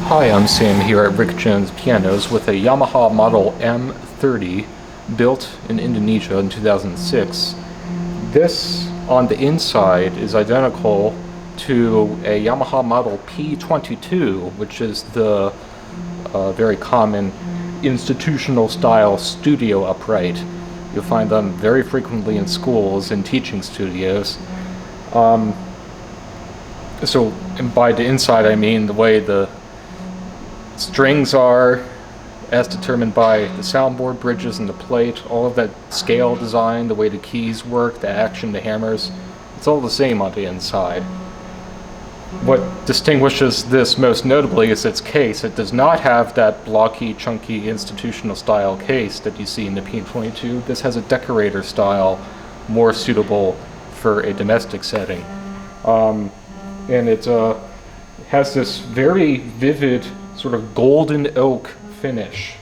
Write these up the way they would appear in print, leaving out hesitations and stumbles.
Hi, I'm Sam here at Rick Jones Pianos with a Yamaha Model M30 built in Indonesia in 2006. This on the inside is identical to a Yamaha Model P22, which is the very common institutional style studio upright. You'll find them very frequently in schools and teaching studios. So and by the inside I mean the way the Strings are as determined by the soundboard bridges and the plate, all of that scale design, the way the keys work, the action, the hammers, it's all the same on the inside. What distinguishes this most notably is its case. It does not have that blocky, chunky, institutional style case that you see in the P22. This has a decorator style, more suitable for a domestic setting. And it has this very vivid sort of golden oak finish.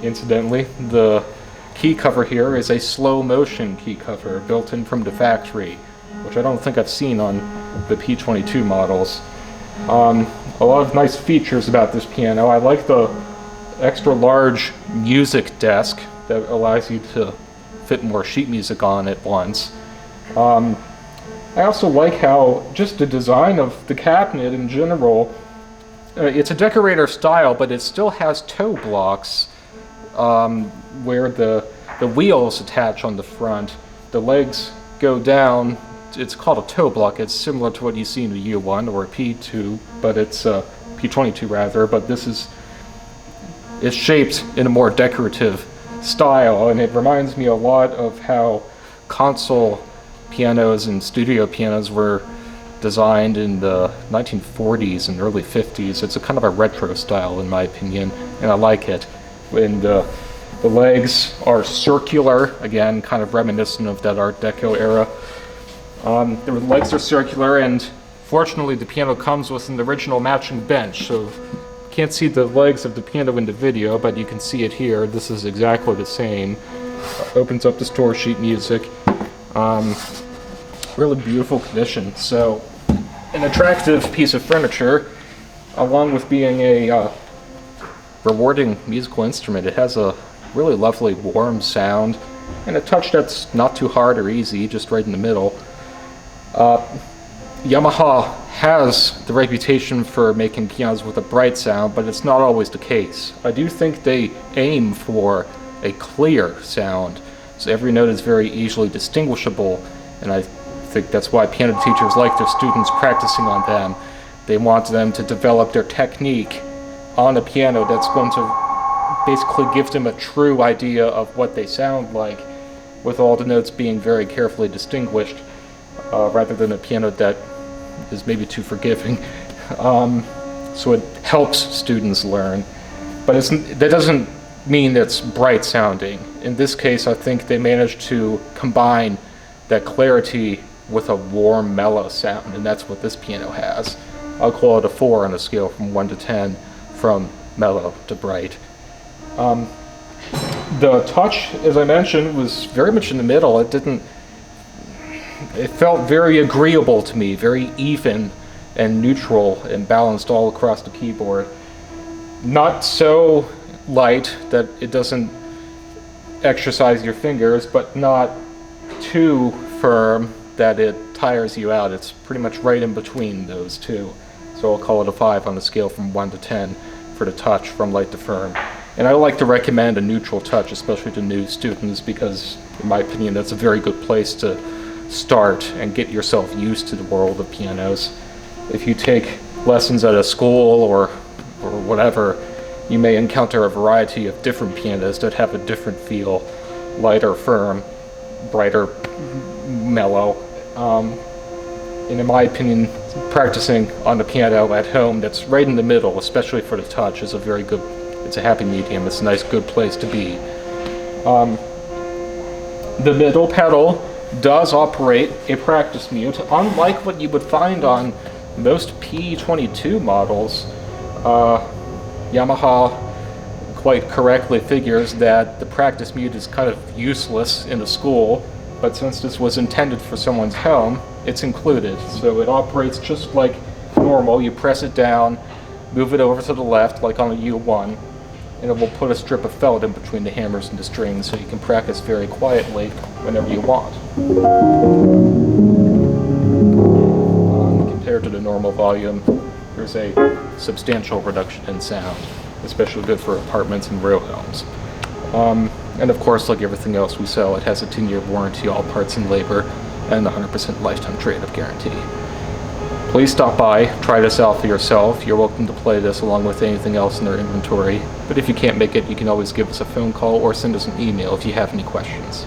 Incidentally, the key cover here is a slow motion key cover built in from the factory, which I don't think I've seen on the P22 models. A lot of nice features about this piano. I like the extra large music desk that allows you to fit more sheet music on at once. I also like how just the design of the cabinet in general, it's a decorator style, but it still has toe blocks where the wheels attach on the front. The legs go down. It's called a toe block. It's similar to what you see in a U1 or a P2, but it's P22 rather. But it's shaped in a more decorative style, and it reminds me a lot of how console pianos and studio pianos were designed in the 1940s and early 50s. It's a kind of a retro style in my opinion, and I like it. And the legs are circular, again, kind of reminiscent of that Art Deco era. The legs are circular, and fortunately the piano comes with an original matching bench, so you can't see the legs of the piano in the video, but you can see it here. This is exactly the same. Opens up to store sheet music. Really beautiful condition. So, an attractive piece of furniture, along with being a rewarding musical instrument. It has a really lovely warm sound, and a touch that's not too hard or easy, just right in the middle. Yamaha has the reputation for making pianos with a bright sound, but it's not always the case. I do think they aim for a clear sound, so every note is very easily distinguishable, and I think that's why piano teachers like their students practicing on them. They want them to develop their technique on a piano that's going to basically give them a true idea of what they sound like, with all the notes being very carefully distinguished, rather than a piano that is maybe too forgiving. So it helps students learn, but that doesn't mean it's bright sounding. In this case, I think they managed to combine that clarity with a warm, mellow sound, and that's what this piano has. I'll call it a 4 on a scale from 1 to 10, from mellow to bright. The touch, as I mentioned, was very much in the middle. It felt very agreeable to me, very even and neutral and balanced all across the keyboard. Not so light that it doesn't exercise your fingers, but not too firm that it tires you out. It's pretty much right in between those two. So I'll call it a 5 on a scale from 1 to 10 for the touch, from light to firm. And I like to recommend a neutral touch, especially to new students, because in my opinion that's a very good place to start and get yourself used to the world of pianos. If you take lessons at a school or whatever, you may encounter a variety of different pianos that have a different feel, lighter, firm, brighter, mellow. And in my opinion, practicing on the piano at home that's right in the middle, especially for the touch, is it's a happy medium. It's a nice, good place to be. The middle pedal does operate a practice mute, unlike what you would find on most P22 models. Yamaha quite correctly figures that the practice mute is kind of useless in a school, but since this was intended for someone's home, it's included. So it operates just like normal. You press it down, move it over to the left like on a U1, and it will put a strip of felt in between the hammers and the strings, so you can practice very quietly whenever you want. Compared to the normal volume, there's a substantial reduction in sound, especially good for apartments and row homes. And of course, like everything else we sell, it has a 10-year warranty, all parts and labor, and 100% lifetime trade-up guarantee. Please stop by, try this out for yourself. You're welcome to play this along with anything else in their inventory. But if you can't make it, you can always give us a phone call or send us an email if you have any questions.